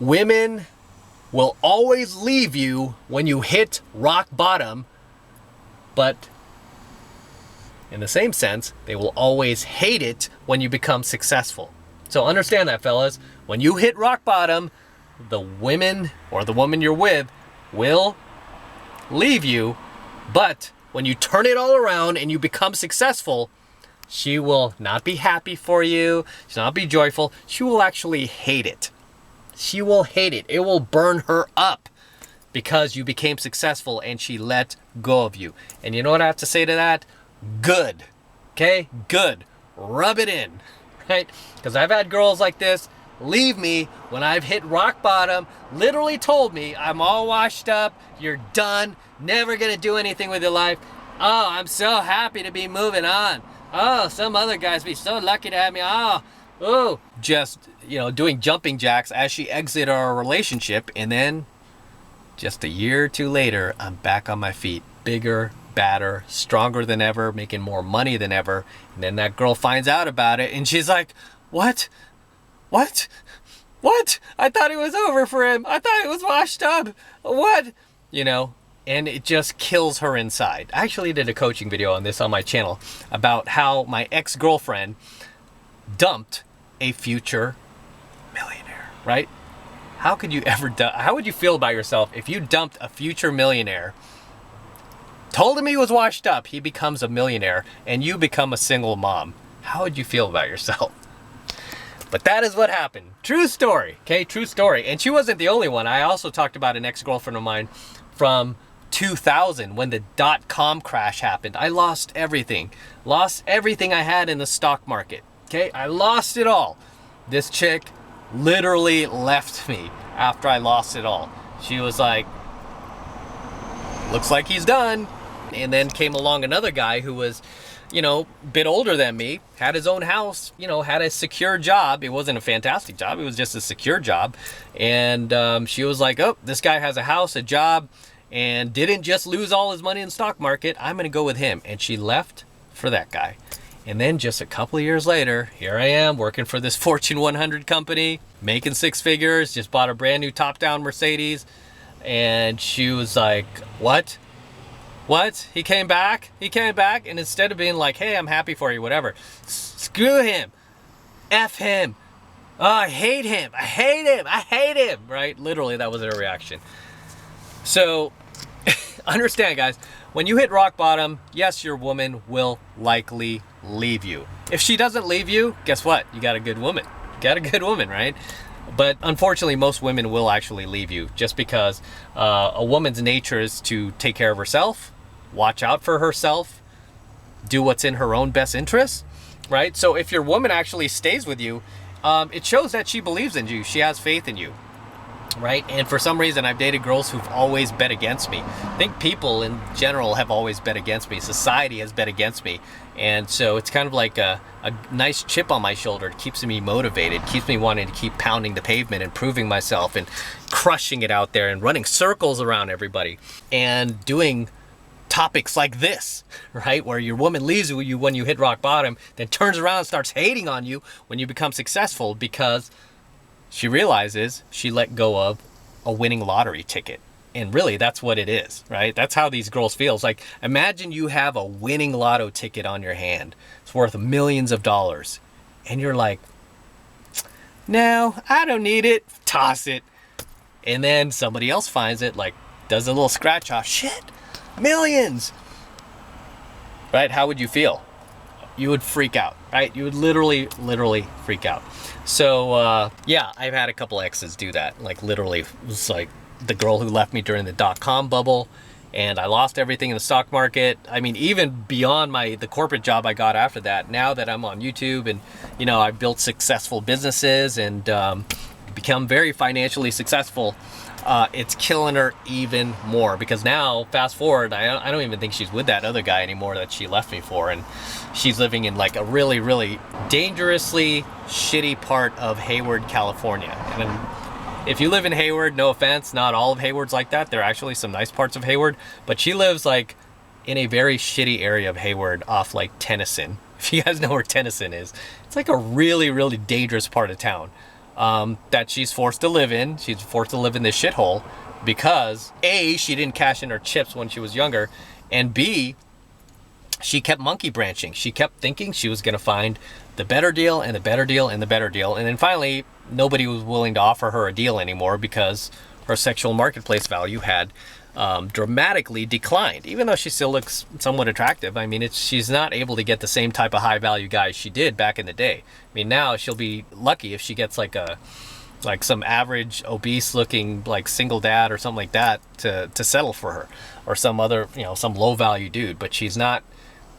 Women will always leave you when you hit rock bottom, but in the same sense, they will always hate it when you become successful. So understand that, fellas. When you hit rock bottom, the women or the woman you're with will leave you, but when you turn it all around and you become successful, she will not be happy for you, she'll not be joyful, she will actually hate it. She will hate it. It will burn her up because you became successful and she let go of you. And you know what I have to say to that? Good. Okay? Good. Rub it in. Right? Because I've had girls like this leave me when I've hit rock bottom, literally told me, I'm all washed up, you're done, never gonna do anything with your life. Oh, I'm so happy to be moving on. Oh, some other guys be so lucky to have me. Oh, just, doing jumping jacks as she exited our relationship. And then just a year or two later, I'm back on my feet, bigger, badder, stronger than ever, making more money than ever. And then that girl finds out about it and she's like, what? I thought it was over for him. I thought it was washed up. What? And it just kills her inside. I actually did a coaching video on this on my channel about how my ex-girlfriend dumped a future millionaire, right? How would you feel about yourself if you dumped a future millionaire, told him he was washed up, he becomes a millionaire, and you become a single mom? How would you feel about yourself? But that is what happened. True story, okay? True story. And she wasn't the only one. I also talked about an ex-girlfriend of mine from 2000 when the .com crash happened. I lost everything. Lost everything I had in the stock market, okay? I lost it all. This chick literally left me after I lost it all. She was like, looks like he's done. And then came along another guy who was, a bit older than me, had his own house, had a secure job. It wasn't a fantastic job. It was just a secure job. And she was like, oh, this guy has a house, a job, and didn't just lose all his money in the stock market. I'm going to go with him. And she left for that guy. And then just a couple of years later, here I am working for this Fortune 100 company, making six figures, just bought a brand new top-down Mercedes. And she was like, what? He came back? And instead of being like, hey, I'm happy for you, whatever, screw him, F him, oh, I hate him, right? Literally, that was her reaction. So, understand, guys, when you hit rock bottom, yes, your woman will likely leave you. If she doesn't leave you, guess what? You got a good woman. Right? But unfortunately, most women will actually leave you just because a woman's nature is to take care of herself, watch out for herself, do what's in her own best interest, right? So if your woman actually stays with you, it shows that she believes in you. She has faith in you, right? And for some reason, I've dated girls who've always bet against me. I think people in general have always bet against me. Society has bet against me. And so it's kind of like a nice chip on my shoulder. It keeps me motivated, keeps me wanting to keep pounding the pavement and proving myself and crushing it out there and running circles around everybody and doing topics like this, right? Where your woman leaves you when you hit rock bottom, then turns around and starts hating on you when you become successful because she realizes she let go of a winning lottery ticket. And really, that's what it is, right? That's how these girls feel. It's like, imagine you have a winning lotto ticket on your hand. It's worth millions of dollars. And you're like, no, I don't need it. Toss it. And then somebody else finds it, like, does a little scratch off. Shit, millions. Right? How would you feel? You would freak out, right? You would literally freak out. So, yeah, I've had a couple exes do that. Like, literally, it was like the girl who left me during the .com bubble, and I lost everything in the stock market. I mean, even beyond the corporate job I got after that, now that I'm on YouTube and, I've built successful businesses and become very financially successful, it's killing her even more because now, fast forward, I don't even think she's with that other guy anymore that she left me for, and she's living in like a really, really dangerously shitty part of Hayward, California. And if you live in Hayward, no offense, not all of Hayward's like that. There are actually some nice parts of Hayward, but she lives like in a very shitty area of Hayward off like Tennyson. If you guys know where Tennyson is, it's like a really, really dangerous part of town. that she's forced to live in. She's forced to live in this shithole because A, she didn't cash in her chips when she was younger, and B, she kept monkey branching. She kept thinking she was going to find the better deal and the better deal and the better deal. And then finally, nobody was willing to offer her a deal anymore because her sexual marketplace value had dramatically declined, even though she still looks somewhat attractive. I mean, she's not able to get the same type of high value guys she did back in the day. I mean, now she'll be lucky if she gets like some average obese looking like single dad or something like that to settle for her, or some other, some low value dude. But she's not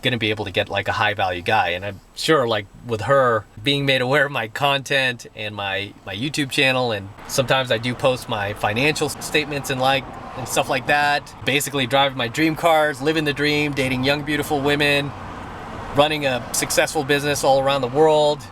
going to be able to get like a high value guy. And I'm sure, like, with her being made aware of my content and my YouTube channel, and sometimes I do post my financial statements and stuff like that, basically driving my dream cars, living the dream, dating young beautiful women, running a successful business all around the world,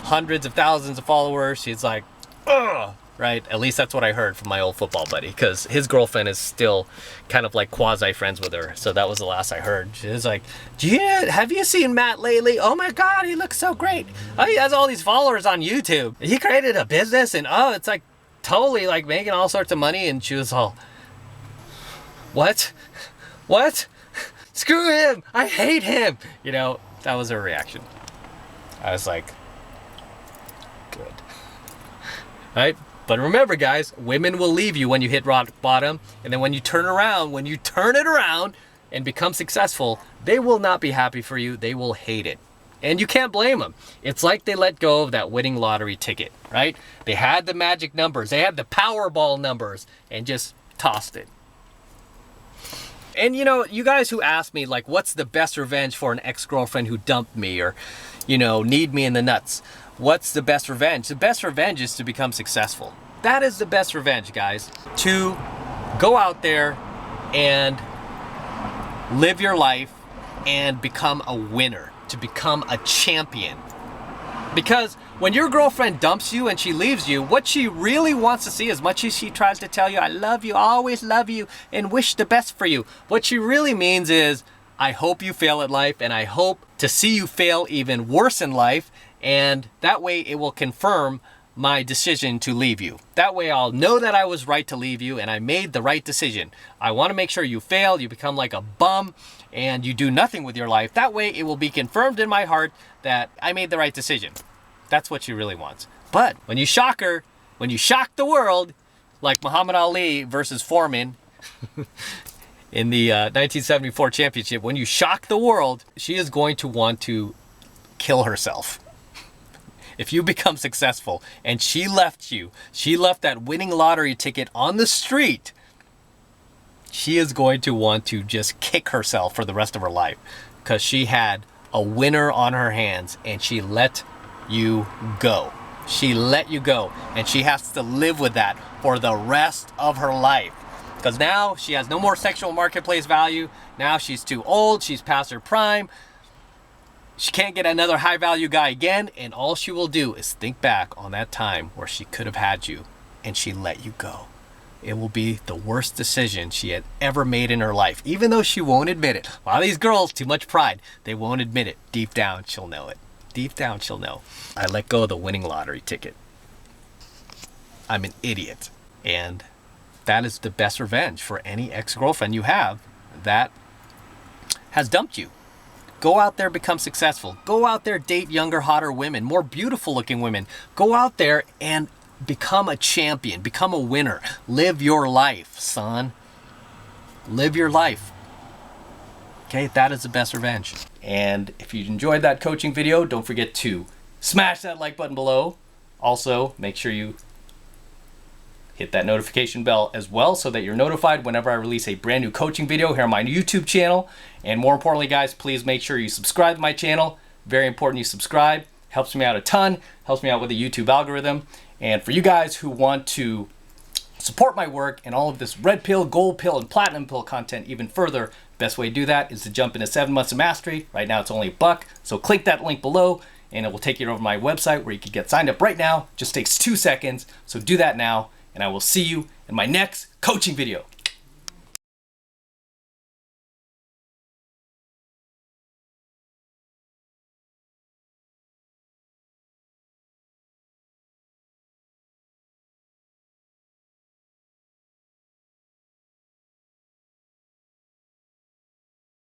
hundreds of thousands of followers. She's like, ugh, right? At least that's what I heard from my old football buddy, because his girlfriend is still kind of like quasi friends with her. So that was the last I heard. She was like, have you seen Matt lately? Oh my God, he looks so great. Oh, he has all these followers on YouTube. He created a business, and oh, it's like totally like making all sorts of money. And she was all, what? Screw him. I hate him. That was her reaction. I was like, good. All right. But remember, guys, women will leave you when you hit rock bottom. And then when you turn it around and become successful, they will not be happy for you. They will hate it. And you can't blame them. It's like they let go of that winning lottery ticket, right? They had the magic numbers. They had the Powerball numbers and just tossed it. And you guys who ask me, like, what's the best revenge for an ex-girlfriend who dumped me or, need me in the nuts? What's the best revenge? The best revenge is to become successful. That is the best revenge, guys. To go out there and live your life and become a winner, to become a champion. Because when your girlfriend dumps you and she leaves you, what she really wants to see, as much as she tries to tell you, I love you, I always love you, and wish the best for you, what she really means is, I hope you fail at life, and I hope to see you fail even worse in life, and that way it will confirm my decision to leave you. That way I'll know that I was right to leave you and I made the right decision. I want to make sure you fail, you become like a bum, and you do nothing with your life. That way it will be confirmed in my heart that I made the right decision. That's what she really wants. But when you shock her, when you shock the world, like Muhammad Ali versus Foreman in the 1974 championship, when you shock the world, she is going to want to kill herself. If you become successful and she left that winning lottery ticket on the street, she is going to want to just kick herself for the rest of her life because she had a winner on her hands and she let you go. She let you go, and she has to live with that for the rest of her life. Because now she has no more sexual marketplace value. Now she's too old. She's past her prime. She can't get another high value guy again, and all she will do is think back on that time where she could have had you and she let you go. It will be the worst decision she had ever made in her life, even though she won't admit it. A lot of these girls, too much pride, they won't admit it. Deep down, she'll know it. Deep down, she'll know. I let go of the winning lottery ticket. I'm an idiot. And that is the best revenge for any ex-girlfriend you have that has dumped you. Go out there, become successful. Go out there, date younger, hotter women, more beautiful looking women. Go out there and become a champion, become a winner. Live your life, son. Live your life. Okay, that is the best revenge. And if you enjoyed that coaching video, don't forget to smash that like button below. Also, make sure you hit that notification bell as well so that you're notified whenever I release a brand new coaching video here on my YouTube channel. And more importantly, guys, please make sure you subscribe to my channel. Very important you subscribe. Helps me out a ton. Helps me out with the YouTube algorithm. And for you guys who want to support my work and all of this red pill, gold pill, and platinum pill content even further, best way to do that is to jump into 7 months of mastery. Right now it's only $1. So click that link below and it will take you over to my website where you can get signed up right now. Just takes 2 seconds. So do that now. And I will see you in my next coaching video.